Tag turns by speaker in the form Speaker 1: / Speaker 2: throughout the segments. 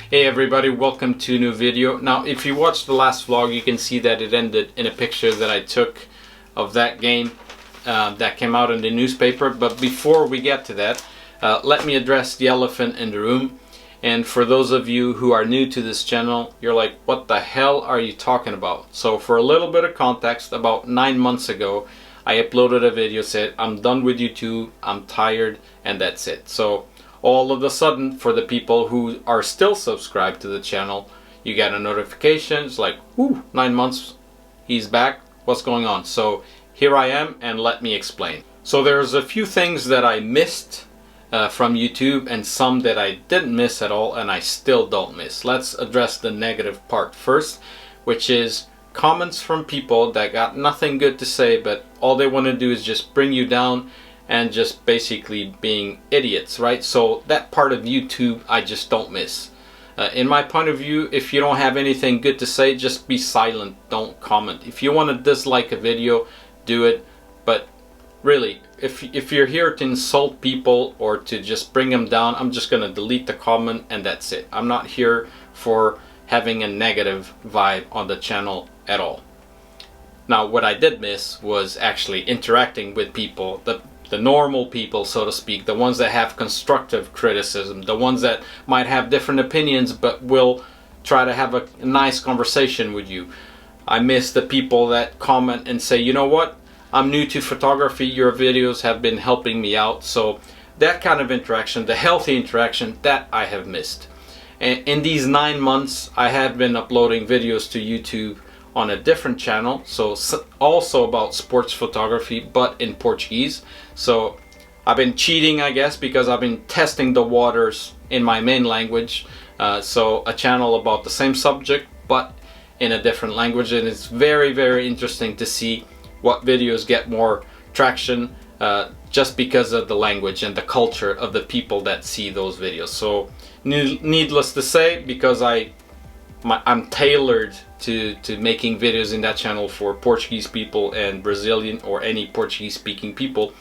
Speaker 1: Hey everybody, welcome to a new video. Now if you watched the last vlog, you can see that it ended in a picture that I took of that game that came out in the newspaper. But before we get to that, let me address the elephant in the room. And for those of you who are new to this channel, you're like, what the hell are you talking about? So for a little bit of context, about 9 months ago I uploaded a video, said I'm done with YouTube, I'm tired, and that's it. So all of a sudden, for the people who are still subscribed to the channel, you get a notification. It's like, whoo, 9 months, he's back, what's going on? So here I am, and let me explain. So there's a few things that I missed from YouTube, and some that I didn't miss at all, and I still don't miss. Let's address the negative part first, which is comments from people that got nothing good to say, but all they want to do is just bring you down and just basically being idiots, right? So that part of YouTube I just don't miss. In my point of view, if you don't have anything good to say, just be silent, don't comment. If you want to dislike a video, do it, but really, if you're here to insult people or to just bring them down, I'm just gonna delete the comment and that's it. I'm not here for having a negative vibe on the channel at all. Now what I did miss was actually interacting with people, the normal people, so to speak, the ones that have constructive criticism, the ones that might have different opinions but will try to have a nice conversation with you. I miss the people that comment and say, you know what, I'm new to photography, your videos have been helping me out. So that kind of interaction, the healthy interaction, that I have missed. And in these 9 months, I have been uploading videos to YouTube on a different channel, so also about sports photography, but in Portuguese. So I've been cheating, I guess, because I've been testing the waters in my main language. So a channel about the same subject, but in a different language, and it's very, very interesting to see what videos get more traction just because of the language and the culture of the people that see those videos. So needless to say, because I'm tailored to making videos in that channel for Portuguese people and Brazilian or any Portuguese speaking people,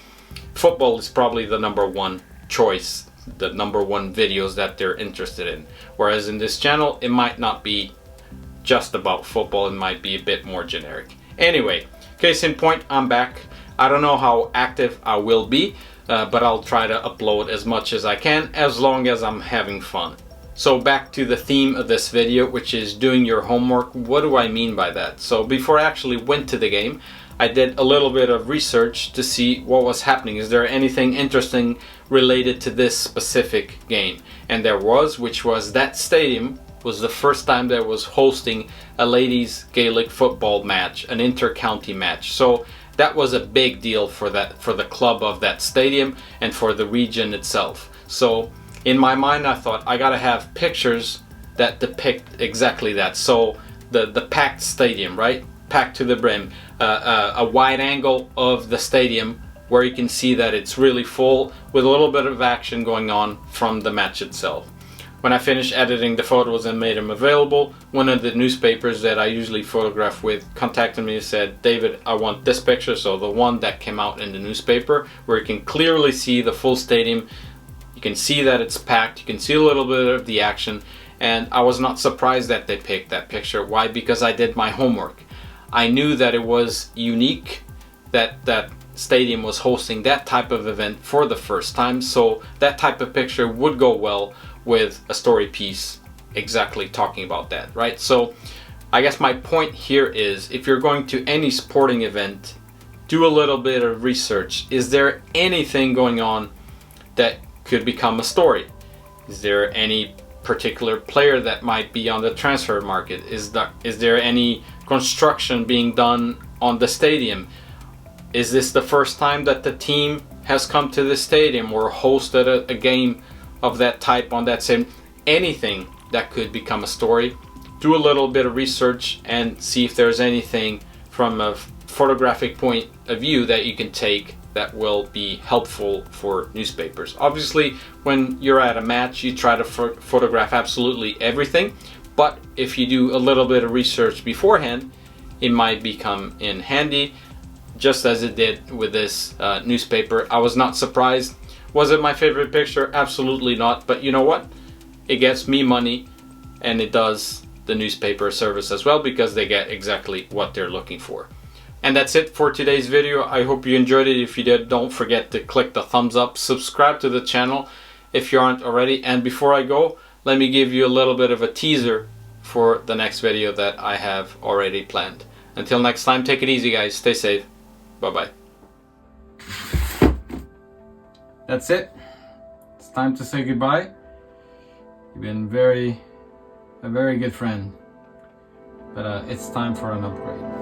Speaker 1: football is probably the #1 choice, the #1 videos that they're interested in. Whereas in this channel, it might not be just about football, it might be a bit more generic. Anyway, case in point, I'm back. I don't know how active I will be, but I'll try to upload as much as I can, as long as I'm having fun. So back to the theme of this video, which is doing your homework. What do I mean by that? So before I actually went to the game, I did a little bit of research to see what was happening. Is there anything interesting related to this specific game? And there was, which was that stadium was the first time that was hosting a ladies Gaelic football match, an inter-county match. So that was a big deal for the club of that stadium and for the region itself. So in my mind, I thought I gotta have pictures that depict exactly that. So the packed stadium, right? Packed to the brim, a wide angle of the stadium where you can see that it's really full with a little bit of action going on from the match itself. When I finished editing the photos and made them available, one of the newspapers that I usually photograph with contacted me and said, David, I want this picture. So the one that came out in the newspaper, where you can clearly see the full stadium, you can see that it's packed, you can see a little bit of the action, and I was not surprised that they picked that picture. Why? Because I did my homework. I knew that it was unique, that that stadium was hosting that type of event for the first time, so that type of picture would go well with a story piece exactly talking about that, right? So I guess my point here is, if you're going to any sporting event, do a little bit of research. Is there anything going on that could become a story? Is there any particular player that might be on the transfer market? Is there any construction being done on the stadium? Is this the first time that the team has come to the stadium or hosted a game of that type on that same? Anything that could become a story. Do a little bit of research and see if there's anything from a photographic point of view that you can take that will be helpful for newspapers. Obviously, when you're at a match, you try to photograph absolutely everything, but if you do a little bit of research beforehand, it might become in handy, just as it did with this newspaper. I was not surprised. Was it my favorite picture? Absolutely not. But you know what? It gets me money. and it does the newspaper service as well, because they get exactly what they're looking for. And that's it for today's video. I hope you enjoyed it. If you did, don't forget to click the thumbs up, subscribe to the channel if you aren't already. And before I go, let me give you a little bit of a teaser for the next video that I have already planned. Until next time, take it easy guys, stay safe, bye bye. That's it, it's time to say goodbye. You've been a very good friend, but it's time for an upgrade.